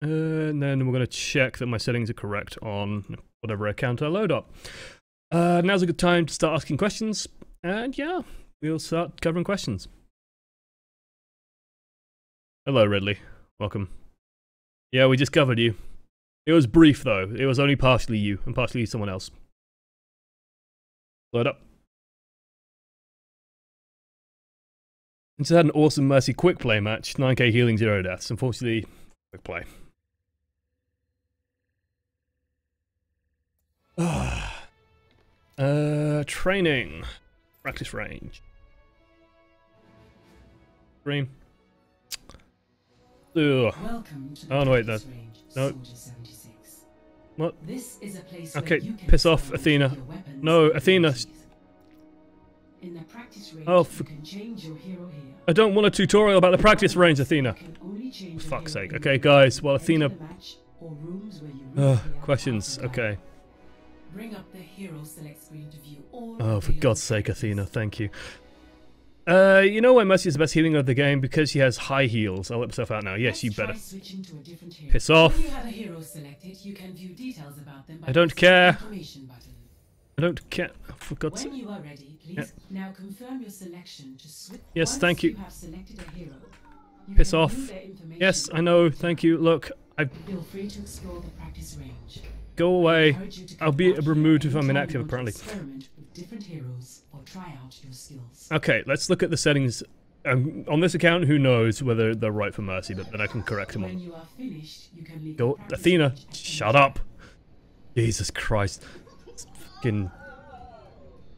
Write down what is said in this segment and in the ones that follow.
And then we're going to check that my settings are correct on whatever account I load up. Now's a good time to start asking questions. And yeah, we'll start covering questions. Hello, Ridley. Welcome. Yeah, we just covered you. It was brief, though. It was only partially you and partially someone else. Load up. Just had an awesome Mercy quick play match. 9k healing, 0 deaths. Unfortunately, quick play. Training. Practice range. Stream. Ugh. Oh, no, wait, that's... No. What? This is a place okay, piss off, Athena. No, Athena. In the practice range, oh, I don't want a tutorial about the practice range, Athena. For fuck's sake. Okay, guys, well, Athena... questions, okay. Bring up the hero select screen to view all oh, for God's sake, Athena, thank you. You know why Mercy is the best healing of the game? Because she has high heals. I'll let myself out now. Yes, you better. Piss off. I don't care. I don't care. For God's sake. Yeah. Now confirm your selection to switch. Yes, thank you. Piss off. Yes, I know. Thank you. Look, I feel free to explore the practice range. Go away. I'll be removed if I'm inactive, apparently. Okay, let's look at the settings. On this account, who knows whether they're right for Mercy, but then I can correct them on. Go, Athena, shut up. Jesus Christ. It's fucking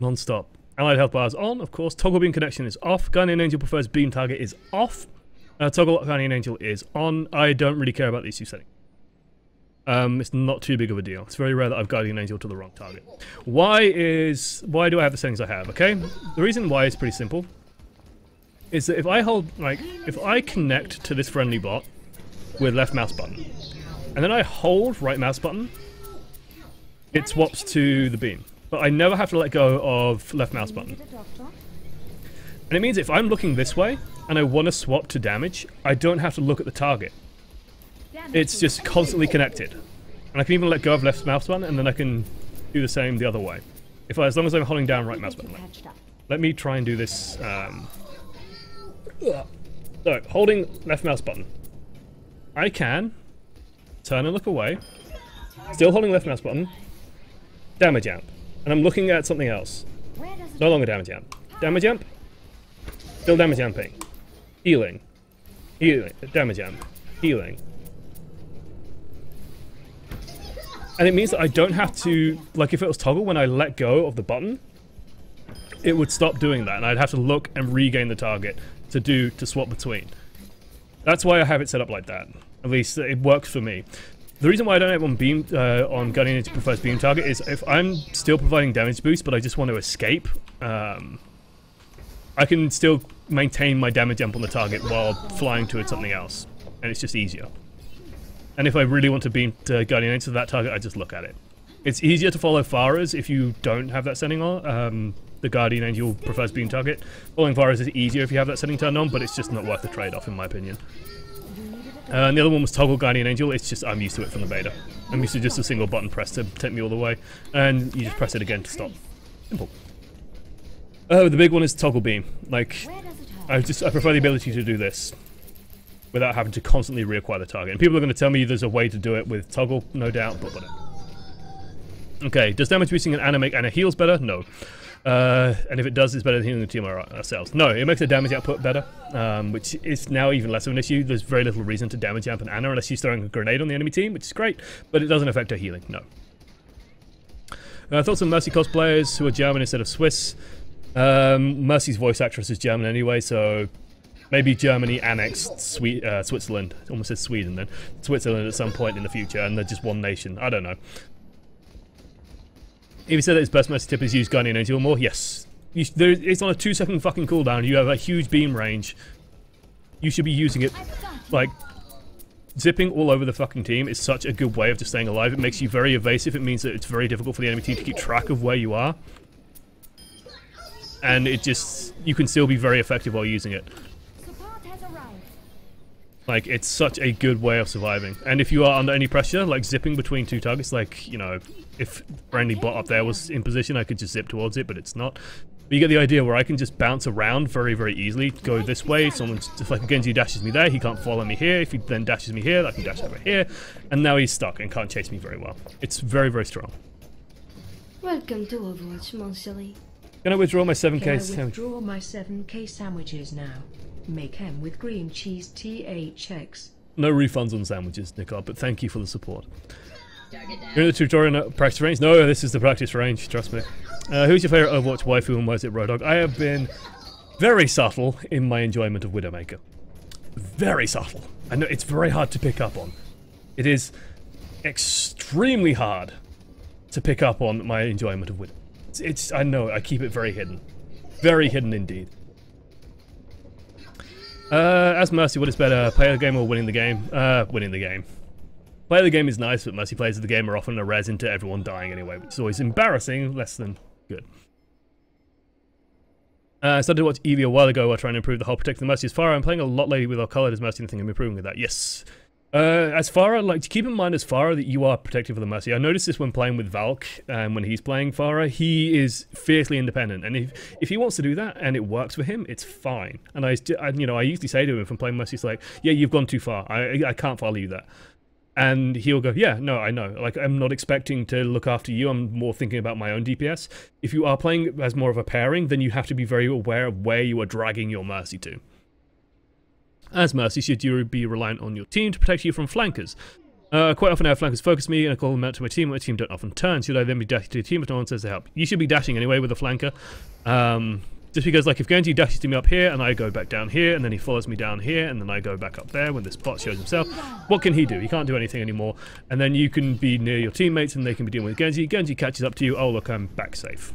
non-stop. Allied health bars on, of course. Toggle beam connection is off. Guardian Angel prefers beam target is off. Toggle Guardian Angel is on. I don't really care about these two settings. It's not too big of a deal. It's very rare that I've Guardian Angel to the wrong target. Why do I have the settings I have, okay? The reason why is pretty simple. Is that if I hold, like, if I connect to this friendly bot with left mouse button, and then I hold right mouse button, it swaps to the beam. But I never have to let go of left mouse button. And it means if I'm looking this way, and I want to swap to damage, I don't have to look at the target. It's just constantly connected. And I can even let go of left mouse button, and then I can do the same the other way. As long as I'm holding down right mouse button. Let me try and do this. So, holding left mouse button. I can turn and look away. Still holding left mouse button. Damage amp. And I'm looking at something else. No longer damage amp. Damage amp. Still damage amping. Healing. Healing. Damage amp. Healing. And it means that I don't have to, like if it was toggle, when I let go of the button, it would stop doing that, and I'd have to look and regain the target to swap between. That's why I have it set up like that. At least it works for me. The reason why I don't have on Guardian Angel prefers beam target is if I'm still providing damage boost, but I just want to escape, I can still maintain my damage amp on the target while flying towards something else, and it's just easier. And if I really want to beam to Guardian Angel to that target, I just look at it. It's easier to follow Farah's if you don't have that setting on. The Guardian Angel prefers beam target. Following Farah's is easier if you have that setting turned on, but it's just not worth the trade-off in my opinion. And the other one was toggle Guardian Angel. It's just, I'm used to it from the beta. I'm used to just a single button press to take me all the way. And you just press it again to stop. Simple. Oh, the big one is toggle beam. Like, I prefer the ability to do this without having to constantly reacquire the target. And people are going to tell me there's a way to do it with toggle, no doubt, but whatever. Okay, does damage boosting an Ana make Ana heals better? No. And if it does, it's better than healing the team ourselves. No, it makes the damage output better, which is now even less of an issue. There's very little reason to damage amp an Ana unless she's throwing a grenade on the enemy team, which is great, but it doesn't affect her healing, no. Thoughts on Mercy cosplayers who are German instead of Swiss? Mercy's voice actress is German anyway, so maybe Germany annexed Switzerland. Almost said Sweden then. Switzerland at some point in the future, and they're just one nation. I don't know. If you said that his best Mercy tip is use Guardian Angel more, yes. It's on a 2-second fucking cooldown. You have a huge beam range. You should be using it. Like, zipping all over the fucking team is such a good way of just staying alive. It makes you very evasive. It means that it's very difficult for the enemy team to keep track of where you are. And it just, you can still be very effective while using it. Like, it's such a good way of surviving. And if you are under any pressure, like zipping between two targets, like, you know, if friendly bot up there was in position, I could just zip towards it, but it's not. But you get the idea where I can just bounce around very, very easily, go this way, someone's just like, Genji dashes me there, he can't follow me here, if he then dashes me here, I can dash over here, and now he's stuck and can't chase me very well. It's very, very strong. Welcome to Overwatch, mon chéri. Can I withdraw my 7k Can I sandwich? withdraw my 7k sandwiches now? Make hem with cream cheese THX. No refunds on sandwiches, Nicola, but thank you for the support. You're in the tutorial practice range? No, this is the practice range, trust me. Who's your favourite Overwatch waifu and why is it Roadhog? I have been very subtle in my enjoyment of Widowmaker. Very subtle. I know it's very hard to pick up on. It is extremely hard to pick up on my enjoyment of Widow. I know, I keep it very hidden. Very hidden indeed. As Mercy, what is better, play the game or winning the game? Winning the game. Play the game is nice, but Mercy plays of the game are often a res into everyone dying anyway, which is always embarrassing, less than good. Started to watch Eevee a while ago while trying to improve the whole Protect the Mercy as Farah. I'm playing a lot lately with our colored as Mercy and I think I'm improving with that. Yes. As Farah, like, to keep in mind as Farah that you are protective of the Mercy. I noticed this when playing with Valk, when he's playing Farah, he is fiercely independent, and if he wants to do that and it works for him, it's fine. And I usually say to him if I'm playing Mercy, it's like, yeah, you've gone too far. I can't follow you that. And he'll go, yeah, no, I know. Like, I'm not expecting to look after you. I'm more thinking about my own DPS. If you are playing as more of a pairing, then you have to be very aware of where you are dragging your Mercy to. As Mercy, should you be reliant on your team to protect you from flankers? Quite often I have flankers focus me and I call them out to my team don't often turn. Should I then be dashing to the team if no one says to help? You should be dashing anyway with a flanker. Just because, like, if Genji dashes to me up here and I go back down here and then he follows me down here and then I go back up there when this bot shows himself, what can he do? He can't do anything anymore. And then you can be near your teammates and they can be dealing with Genji. Genji catches up to you. Oh, look, I'm back safe.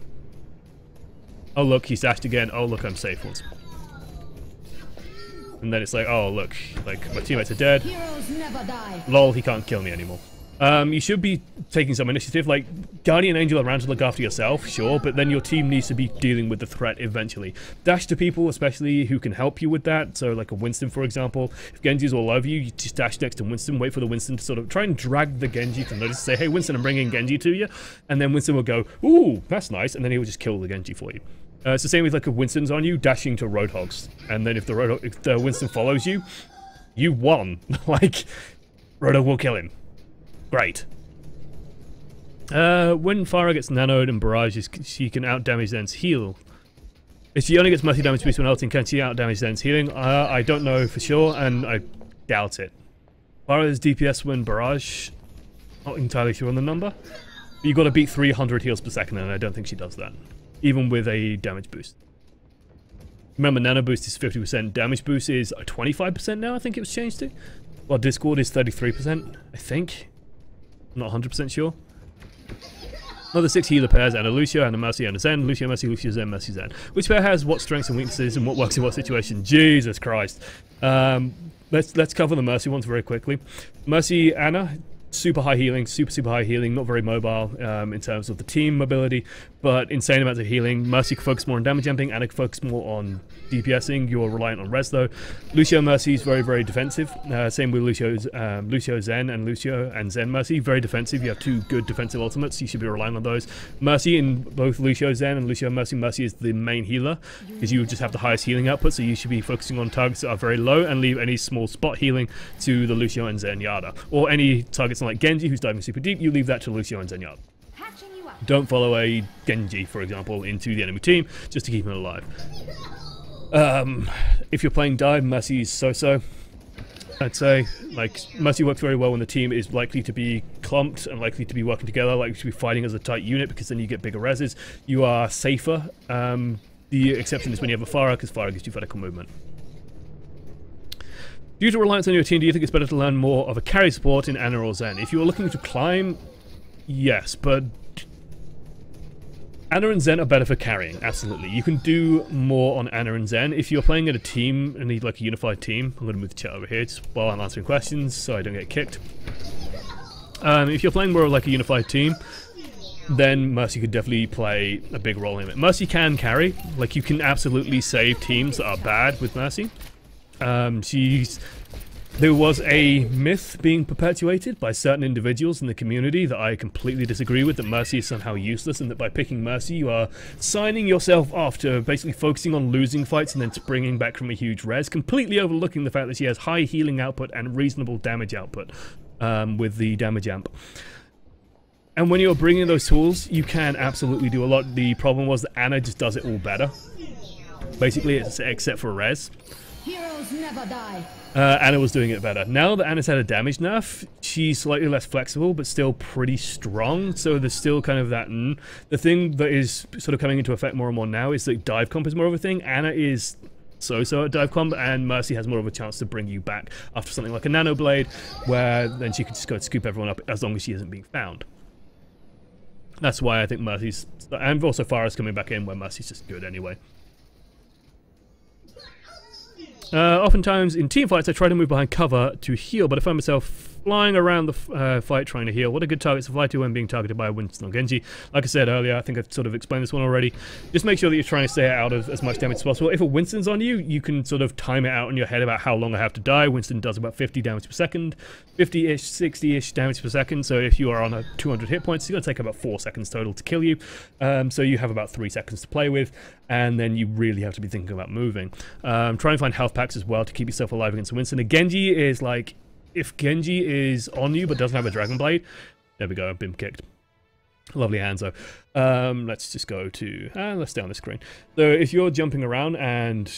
Oh, look, he's dashed again. Oh, look, I'm safe once more. And then it's like, oh, look, like, my teammates are dead. Lol, he can't kill me anymore. You should be taking some initiative, like Guardian Angel around to look after yourself, sure, but then your team needs to be dealing with the threat eventually. Dash to people, especially who can help you with that, so like a Winston, for example. If Genji's all over you, you just dash next to Winston, wait for the Winston to sort of try and drag the Genji to notice, say, hey, Winston, I'm bringing Genji to you, and then Winston will go, ooh, that's nice, and then he will just kill the Genji for you. It's the same with, like, if Winston's on you, dashing to Roadhogs, and then if the Winston follows you, you won. Like, Roadhog will kill him. Great. When Farah gets nanoed and barrages, she can out-damage Zen's heal. If she only gets Mercy damage boost when ulting, can she out-damage Zen's healing? I don't know for sure, and I doubt it. Farah's DPS when barrage, not entirely sure on the number. But you've got to beat 300 heals per second, and I don't think she does that. Even with a damage boost. Remember, nano boost is 50%, damage boost is 25% now, I think it was changed to. Well, Discord is 33%, I think. I'm not 100% sure. Another 6 healer pairs, and a Lucio, and a Mercy, and a Zen. Lucio, Mercy, Lucio, Zen, Mercy, Zen. Which pair has what strengths and weaknesses, and what works in what situation? Jesus Christ. Let's cover the Mercy ones very quickly. Mercy, Anna. Super high healing, super high healing, not very mobile in terms of the team mobility, but insane amounts of healing. Mercy can focus more on damage amping, Anna can focus more on DPSing. You're reliant on res though. Lucio Mercy is very defensive. Same with Lucio Zen and Lucio and Zen Mercy, very defensive. You have 2 good defensive ultimates, you should be relying on those. Mercy in both Lucio Zen and Lucio Mercy, Mercy is the main healer, because you just have the highest healing output, so you should be focusing on targets that are very low and leave any small spot healing to the Lucio and Zen Yada. Or any targets like Genji, who's diving super deep, you leave that to Lucio and Zen Yada. Don't follow a Genji, for example, into the enemy team, just to keep him alive. If you're playing dive, Mercy is so-so. I'd say, like, Mercy works very well when the team is likely to be clumped and likely to be working together, likely to be fighting as a tight unit, because then you get bigger reses. You are safer. The exception is when you have a Farah, because Farah gives you vertical movement. Due to reliance on your team, do you think it's better to learn more of a carry support in Ana or Zen? If you are looking to climb, yes, but Ana and Zen are better for carrying, absolutely. You can do more on Ana and Zen. If you're playing at a team and need like a unified team, I'm going to move the chat over here just while I'm answering questions so I don't get kicked. If you're playing more like a unified team, then Mercy could definitely play a big role in it. Mercy can carry, like you can absolutely save teams that are bad with Mercy. She's There was a myth being perpetuated by certain individuals in the community that I completely disagree with, that Mercy is somehow useless, and that by picking Mercy you are signing yourself off to basically focusing on losing fights and then springing back from a huge res, completely overlooking the fact that she has high healing output and reasonable damage output with the damage amp. And when you're bringing those tools, you can absolutely do a lot. The problem was that Anna just does it all better. Basically, except for res. Heroes never die. Anna was doing it better. Now that Anna's had a damage nerf, she's slightly less flexible, but still pretty strong. So there's still kind of that. The thing that is sort of coming into effect more and more now is that dive comp is more of a thing. Anna is so-so at dive comp, and Mercy has more of a chance to bring you back after something like a nano blade, where then she could just go and scoop everyone up as long as she isn't being found. That's why I think Mercy's, and also Farah's coming back in, where Mercy's just good anyway. Oftentimes in team fights I try to move behind cover to heal, but I find myself flying around the fight trying to heal. What a good target to fly to when being targeted by a Winston or Genji. Like I said earlier, I think I've sort of explained this one already. Just make sure that you're trying to stay out of as much damage as possible. If a Winston's on you, you can sort of time it out in your head about how long I have to die. Winston does about 50 damage per second, 50-ish, 60-ish damage per second. So if you are on a 200 hit points, it's going to take about 4 seconds total to kill you. So you have about 3 seconds to play with, and then you really have to be thinking about moving. Try and find health packs as well to keep yourself alive against a Winston. A Genji is like, if Genji is on you but doesn't have a Dragon Blade, there we go, been kicked. Lovely Hanzo. Let's just go to, let's stay on the screen. So if you're jumping around and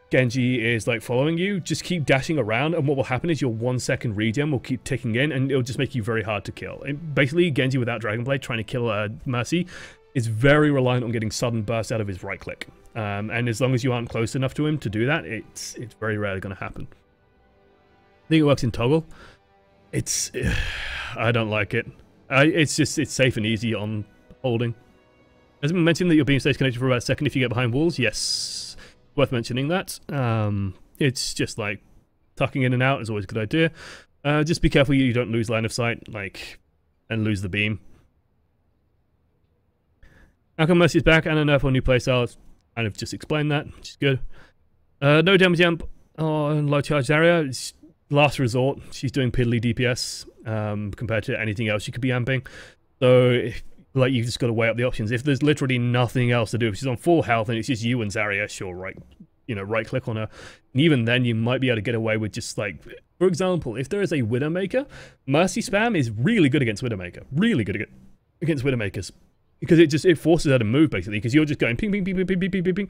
Genji is like following you, just keep dashing around, and what will happen is your 1 second regen will keep ticking in, and it'll just make you very hard to kill. And basically, Genji without Dragon Blade trying to kill Mercy is very reliant on getting sudden burst out of his right click. And as long as you aren't close enough to him to do that, it's very rarely going to happen. I think it works in toggle. I don't like it. It's safe and easy on holding. Has it been mentioned that your beam stays connected for about a second if you get behind walls? Yes. Worth mentioning that. It's just like tucking in and out is always a good idea. Just be careful you don't lose line of sight, and lose the beam. How come Mercy's back and a nerf on new playstyle? Kind of just explained that, which is good. No damage amp on low charge area. It's last resort. She's doing piddly DPS compared to anything else she could be amping. So, you just got to weigh up the options. If there's literally nothing else to do, if she's on full health and it's just you and Zarya, sure, right click on her. And even then, you might be able to get away with just for example, if there is a Widowmaker, Mercy spam is really good against Widowmaker. Really good against Widowmakers. Because it forces her to move, basically, because you're just going ping, ping, ping, ping, ping, ping, ping, ping.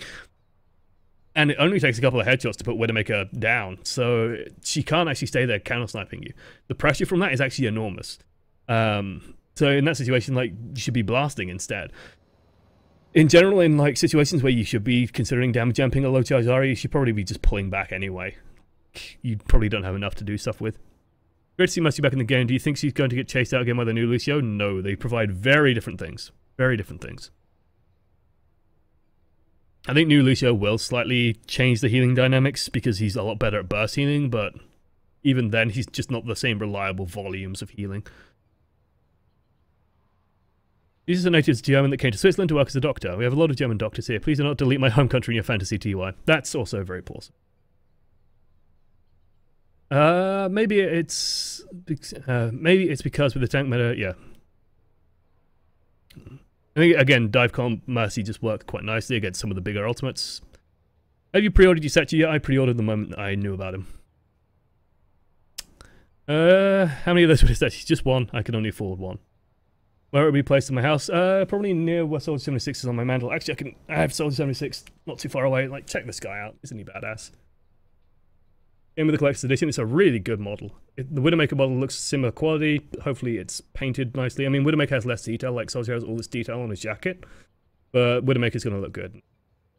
And it only takes a couple of headshots to put Widowmaker down, so she can't actually stay there counter-sniping you. The pressure from that is actually enormous. So in that situation, you should be blasting instead. In general, in situations where you should be considering damage amping a low charge area, you should probably be just pulling back anyway. You probably don't have enough to do stuff with. Great to see Mercy back in the game. Do you think she's going to get chased out again by the new Lucio? No, they provide very different things. Very different things. I think new Lucio will slightly change the healing dynamics because he's a lot better at burst healing, but even then he's just not the same reliable volumes of healing. This is a native German that came to Switzerland to work as a doctor. We have a lot of German doctors here. Please do not delete my home country in your fantasy TY. That's also very plausible. Maybe it's because with the tank meta, yeah. I think, again, dive comp Mercy just worked quite nicely against some of the bigger ultimates. Have you pre-ordered Yusachi yet? I pre-ordered the moment I knew about him. How many of those were statues? Just one. I can only afford one. Where it will be placed in my house? Probably near where Soldier 76 is on my mantle. Actually, I have Soldier 76 not too far away. Check this guy out. Isn't he badass? In with the collector's edition, it's a really good model. The Widowmaker model looks similar quality. Hopefully it's painted nicely. I mean, Widowmaker has less detail, Soldier has all this detail on his jacket. But Widowmaker's going to look good.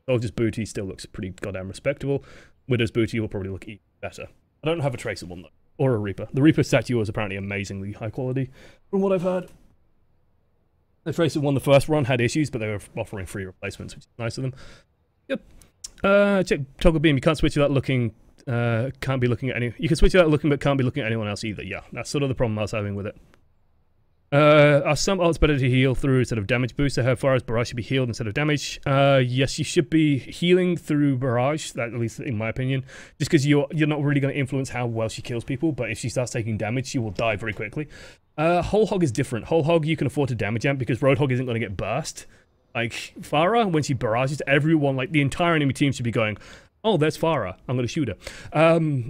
Soldier's booty still looks pretty goddamn respectable. Widow's booty will probably look even better. I don't have a Tracer one, though. Or a Reaper. The Reaper statue is apparently amazingly high quality, from what I've heard. The Tracer one, the first run, had issues, but they were offering free replacements, which is nice of them. Yep. Check toggle beam. You can't switch without looking... can't be looking at any. You can switch without looking, but can't be looking at anyone else either. Yeah, that's sort of the problem I was having with it. Are some arts better to heal through instead of damage boost? So her Farah's barrage should be healed instead of damage. Yes, you should be healing through barrage, that, at least in my opinion. Just because you're not really going to influence how well she kills people, but if she starts taking damage, she will die very quickly. Whole Hog is different. Whole Hog you can afford to damage amp because Roadhog isn't going to get burst. Like, Farah, when she barrages everyone, like, the entire enemy team should be going, oh, there's Farah. I'm going to shoot her.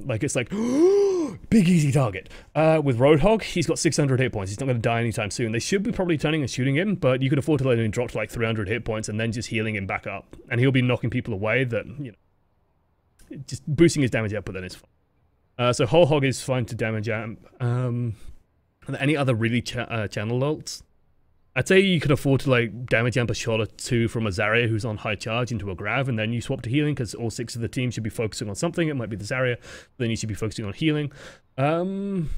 Like, it's like, big easy target. With Roadhog, he's got 600 hit points. He's not going to die anytime soon. They should be probably turning and shooting him, but you can afford to let him drop to like 300 hit points and then just healing him back up. And he'll be knocking people away that, you know, just boosting his damage output then is fine. So Whole Hog is fine to damage amp. Any other really channel ults? I'd say you could afford to like damage amp a shot or two from a Zarya who's on high charge into a Grav, and then you swap to healing because all 6 of the team should be focusing on something. It might be the Zarya, then you should be focusing on healing. Otherwise,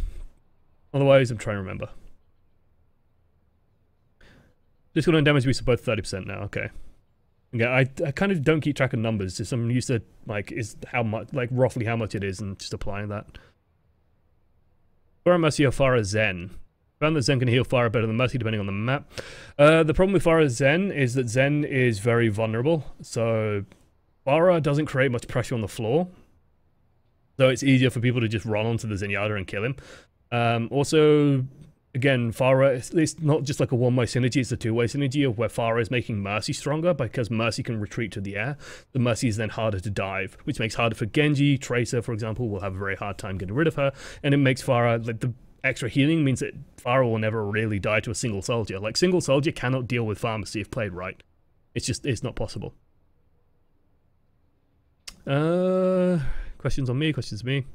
I'm trying to remember. Discord on damage boost are both 30% now. Okay. Yeah, I kind of don't keep track of numbers. Just I'm used to like is how much, like roughly how much it is, and just applying that. Farah Mercy or Farah Zen. Found that Zen can heal Farah better than Mercy depending on the map. The problem with Farah Zen is that Zen is very vulnerable. So Farah doesn't create much pressure on the floor. So it's easier for people to just run onto the Zenyatta and kill him. Also, again, Farah, it's not just like a one-way synergy, it's a two-way synergy of where Farah is making Mercy stronger because Mercy can retreat to the air. The Mercy is then harder to dive, which makes it harder for Genji. Tracer, for example, will have a very hard time getting rid of her. And it makes Farah, like the extra healing means that Farah will never really die to a single soldier. Like, single soldier cannot deal with pharmacy if played right. It's not possible. Questions on me, questions on me.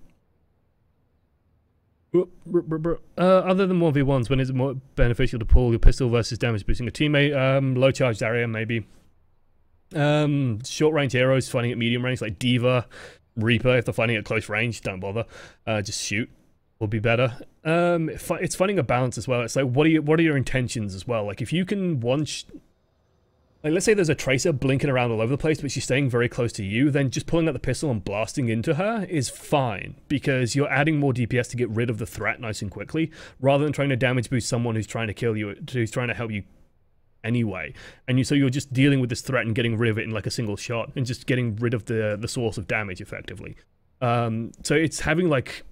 Other than 1v1s, when is it more beneficial to pull your pistol versus damage boosting a teammate? Low charge area, maybe. Short range heroes fighting at medium range, like Diva, Reaper, if they're fighting at close range, don't bother. Just shoot. Will be better. It's finding a balance as well. It's like, what are your intentions as well? Like, if you can like, let's say there's a Tracer blinking around all over the place, but she's staying very close to you, then just pulling out the pistol and blasting into her is fine, because you're adding more DPS to get rid of the threat nice and quickly, rather than trying to damage boost someone who's trying to kill you, who's trying to help you anyway. And so you're just dealing with this threat and getting rid of it in like a single shot, and just getting rid of the source of damage effectively. So it's having like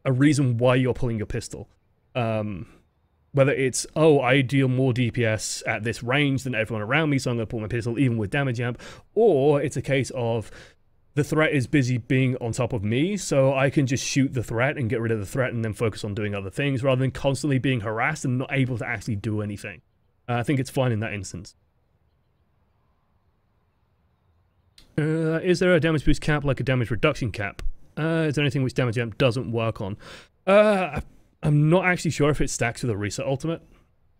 a reason why you're pulling your pistol. Whether it's, oh, I deal more DPS at this range than everyone around me, so I'm going to pull my pistol even with damage amp, or it's a case of the threat is busy being on top of me, so I can just shoot the threat and get rid of the threat and then focus on doing other things, rather than constantly being harassed and not able to actually do anything. I think it's fine in that instance. Is there a damage boost cap like a damage reduction cap? Is there anything which damage amp doesn't work on? I'm not actually sure if it stacks with a Reset ultimate.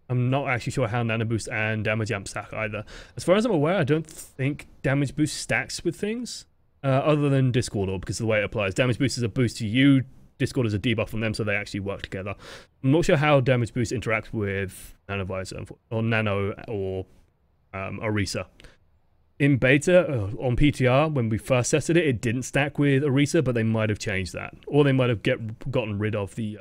I'm not actually sure how Nano Boost and Damage Amp stack either. As far as I'm aware, I don't think Damage Boost stacks with things, other than Discord Orb, because of the way it applies. Damage Boost is a boost to you, Discord is a debuff on them, so they actually work together. I'm not sure how Damage Boost interacts with Nanovisor, or Nano, or Orisa. In beta, on PTR, when we first tested it, it didn't stack with Orisa, but they might have changed that. Or they might have gotten rid of the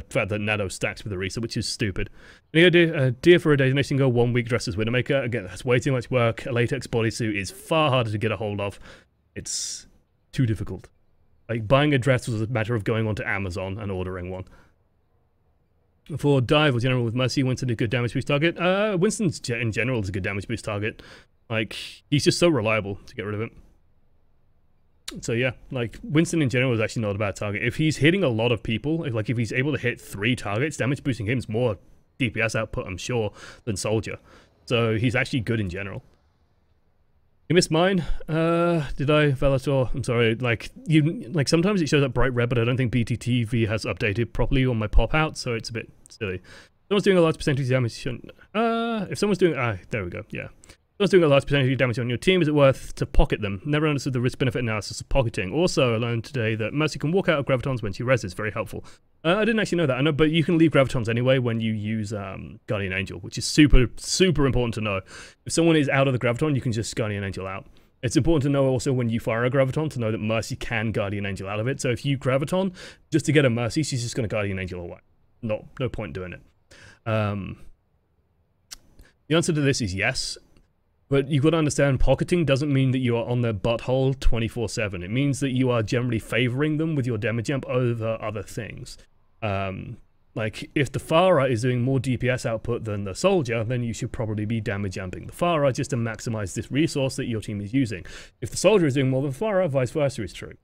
fact that Nano stacks with Orisa, which is stupid. Any idea for a donation go 1 week dressed as Widowmaker? Again, that's way too much work. A latex bodysuit is far harder to get a hold of. It's too difficult. Like, buying a dress was a matter of going onto Amazon and ordering one. For dive or general with Mercy, Winston a good damage boost target? Winston in general is a good damage boost target. Like, he's just so reliable to get rid of him. So yeah, like, Winston in general is actually not a bad target. If he's hitting a lot of people, if he's able to hit 3 targets, damage boosting him is more DPS output, I'm sure, than Soldier. So he's actually good in general. You missed mine? Did I, Vellator? I'm sorry, like sometimes it shows up bright red, but I don't think BTTV has updated properly on my pop-out, so it's a bit silly. Someone's doing a large percentage damage on, if someone's doing, there we go, yeah. Someone's doing a large percentage of damage on your team, is it worth to pocket them? Never understood the risk-benefit analysis of pocketing. Also, I learned today that Mercy can walk out of gravitons when she reses, very helpful. I didn't actually know that, I know, but you can leave gravitons anyway when you use Guardian Angel, which is super, super important to know. If someone is out of the graviton, you can just Guardian Angel out. It's important to know also when you fire a graviton to know that Mercy can Guardian Angel out of it. So if you graviton, just to get a Mercy, she's just going to Guardian Angel away. no point doing it. The answer to this is yes. But you've got to understand, pocketing doesn't mean that you are on their butthole 24/7. It means that you are generally favoring them with your damage amp over other things. Like, if the Farah is doing more DPS output than the soldier, then you should probably be damage amping the Farah just to maximize this resource that your team is using. If the soldier is doing more than the Farah, vice versa is true.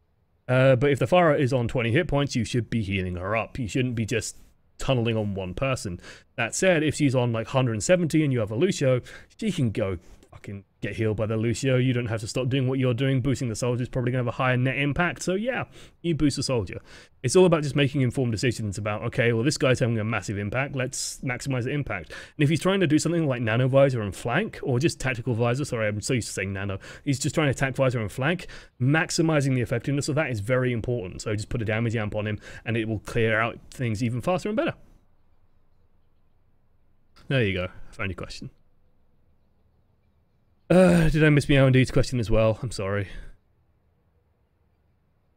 But if the Farah is on 20 hit points, you should be healing her up. You shouldn't be just tunneling on one person. That said, if she's on like 170 and you have a Lucio, she can go fucking get healed by the Lucio. You don't have to stop doing what you're doing. Boosting the soldier is probably going to have a higher net impact. So yeah, you boost the soldier. It's all about just making informed decisions about, okay, well, this guy's having a massive impact. Let's maximize the impact. And if he's trying to do something like nano visor and flank, or just tactical visor, sorry, I'm so used to saying nano. He's just trying to attack visor and flank. Maximizing the effectiveness of that is very important. So just put a damage amp on him and it will clear out things even faster and better. There you go. I found your question. Did I miss Meow Indeed's question as well? I'm sorry.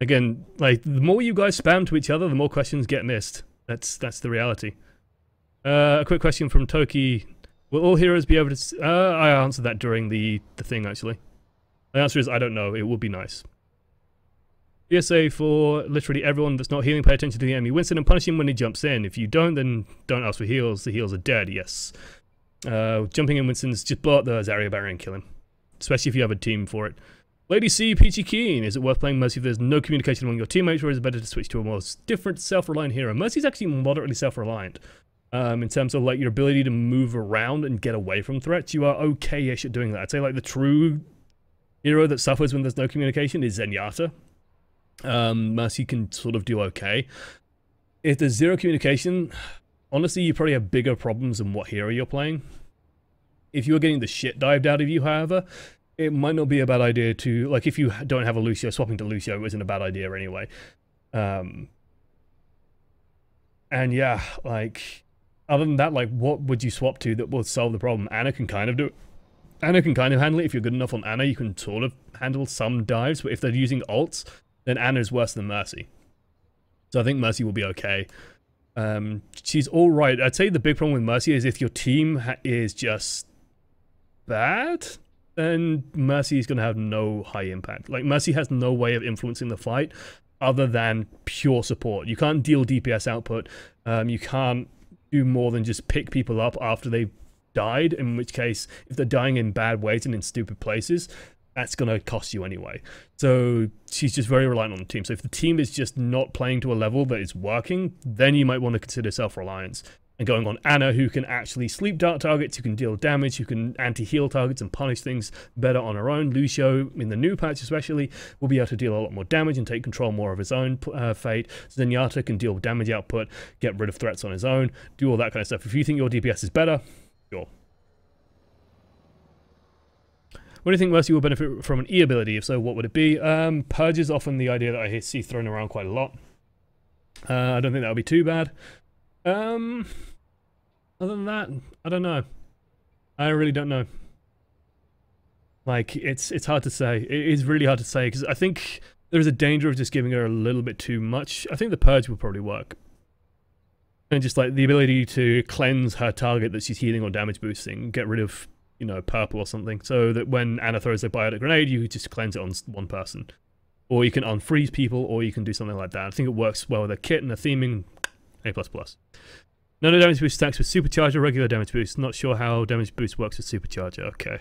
Again, like, the more you guys spam to each other, the more questions get missed. That's the reality. A quick question from Toki. Will all heroes be able to... I answered that during the thing, actually. The answer is, I don't know. It would be nice. PSA for literally everyone that's not healing, pay attention to the enemy Winston and punish him when he jumps in. If you don't, then don't ask for heals. The heals are dead, yes. Jumping in Winston's, just blow up the Zarya barrier and kill him. Especially if you have a team for it. Lady C, Peachy Keen, is it worth playing Mercy if there's no communication among your teammates, or is it better to switch to a more different, self-reliant hero? Mercy's actually moderately self-reliant. In terms of like your ability to move around and get away from threats, you are okay-ish at doing that. I'd say like the true hero that suffers when there's no communication is Zenyatta. Mercy can sort of do okay. If there's zero communication, honestly, you probably have bigger problems than what hero you're playing. If you're getting the shit dived out of you, however, it might not be a bad idea to, like, if you don't have a Lucio, swapping to Lucio isn't a bad idea anyway. And yeah, like, other than that, like, what would you swap to that will solve the problem? Ana can kind of do it. Ana can kind of handle it. If you're good enough on Ana, you can sort of handle some dives, but if they're using ults, then Ana is worse than Mercy. So I think Mercy will be okay. She's alright. I'd say the big problem with Mercy is if your team is just bad, then Mercy is going to have no high impact. Like, Mercy has no way of influencing the fight other than pure support. You can't deal DPS output. You can't do more than just pick people up after they've died, in which case, if they're dying in bad ways and in stupid places, that's going to cost you anyway. So she's just very reliant on the team. So if the team is just not playing to a level that is working, then you might want to consider self-reliance. And going on Ana, who can actually sleep dart targets, who can deal damage, who can anti-heal targets and punish things better on her own. Lucio, in the new patch especially, will be able to deal a lot more damage and take control more of his own fate. Zenyatta can deal with damage output, get rid of threats on his own, do all that kind of stuff. If you think your DPS is better, sure. What do you think Mercy will benefit from an E ability? If so, what would it be? Purge is often the idea that I see thrown around quite a lot. I don't think that would be too bad. Other than that, I don't know. I really don't know. Like, it's hard to say. It is really hard to say, because I think there's a danger of just giving her a little bit too much. I think the Purge will probably work. And just like the ability to cleanse her target that she's healing or damage boosting, get rid of, you know, purple or something, so that when Ana throws a biotic grenade, you just cleanse it on one person. Or you can unfreeze people, or you can do something like that. I think it works well with a kit and a theming. A++. Nano damage boost stacks with supercharger, regular damage boost. Not sure how damage boost works with supercharger. Okay.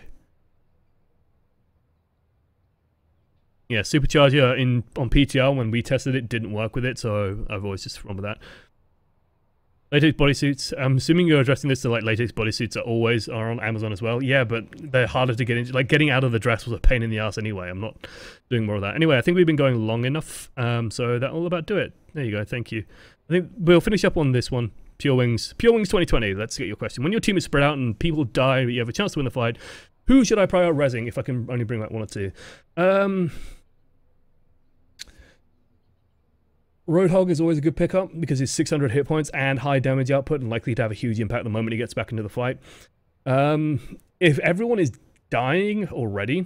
Yeah, supercharger on PTR when we tested it didn't work with it, so I've always just run with that. Latex bodysuits. I'm assuming you're addressing this to like latex bodysuits are on Amazon as well. Yeah, but they're harder to get into. Like, getting out of the dress was a pain in the ass anyway. I'm not doing more of that. Anyway, I think we've been going long enough, so that'll about do it. There you go. Thank you. I think we'll finish up on this one. Pure Wings 2020. Let's get your question. When your team is spread out and people die, but you have a chance to win the fight, who should I prior resing if I can only bring like one or two? Roadhog is always a good pickup because he's 600 hit points and high damage output and likely to have a huge impact the moment he gets back into the fight. If everyone is dying already,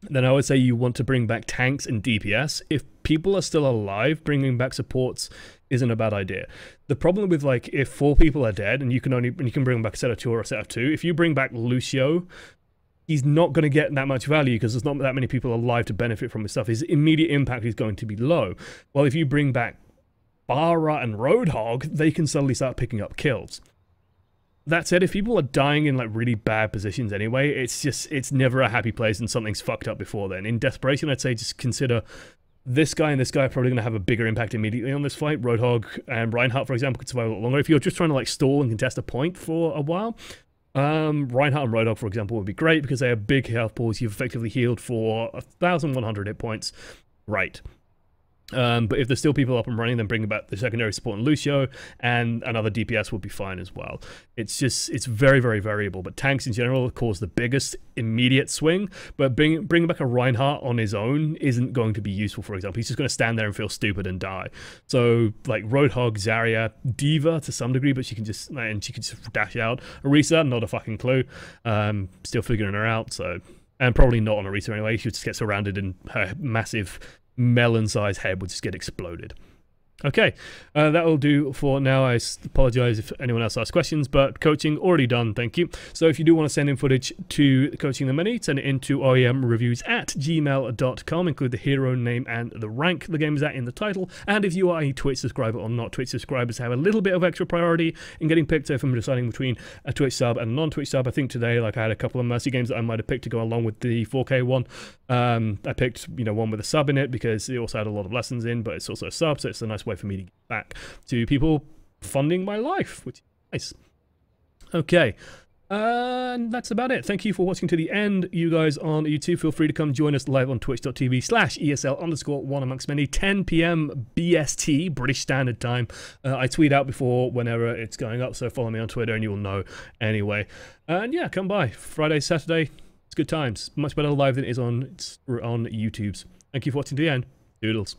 then I would say you want to bring back tanks and DPS. If people are still alive, bringing back supports isn't a bad idea. The problem with, like, if 4 people are dead and you can bring back a set of 2 or a set of 2, if you bring back Lucio, he's not going to get that much value because there's not that many people alive to benefit from his stuff. His immediate impact is going to be low. While if you bring back Bara and Roadhog, they can suddenly start picking up kills. That said, if people are dying in like really bad positions anyway, it's never a happy place and something's fucked up before then. In desperation, I'd say just consider this guy and this guy are probably going to have a bigger impact immediately on this fight. Roadhog and Reinhardt, for example, could survive a lot longer. If you're just trying to like stall and contest a point for a while, Reinhardt and Roadhog, for example, would be great because they have big health pools. You've effectively healed for 1,100 hit points. Right. But if there's still people up and running, then bring back the secondary support and Lucio, and another DPS will be fine as well. It's very, very variable, but tanks in general cause the biggest immediate swing, but bringing back a Reinhardt on his own isn't going to be useful, for example. He's just going to stand there and feel stupid and die. So, like, Roadhog, Zarya, Diva to some degree, but she can just dash out. Orisa, not a fucking clue. Still figuring her out, so... And probably not on Orisa anyway. She'll just get surrounded and her massive melon-sized head would just get exploded. Okay, that will do for now. I apologize if anyone else asks questions, but coaching already done, thank you. So if you do want to send in footage to Coaching the Many, send it in to oemreviews@gmail.com, include the hero name and the rank the game is at in the title, and if you are a Twitch subscriber or not, Twitch subscribers have a little bit of extra priority in getting picked. So if I'm deciding between a Twitch sub and a non-Twitch sub, I think today, like, I had a couple of Mercy games that I might have picked to go along with the 4K one. I picked, one with a sub in it because it also had a lot of lessons in, but it's also a sub, so it's a nice way for me to get back to people funding my life, which is nice. Okay, and that's about it. Thank you for watching to the end. You guys on YouTube, feel free to come join us live on twitch.tv/ESL_OneAmongstMany, 10 p.m. BST, British Standard Time. I tweet out before whenever it's going up, so follow me on Twitter and you will know anyway. And yeah, come by Friday, Saturday. It's good times. Much better live than it is on YouTube's. Thank you for watching to the end. Doodles.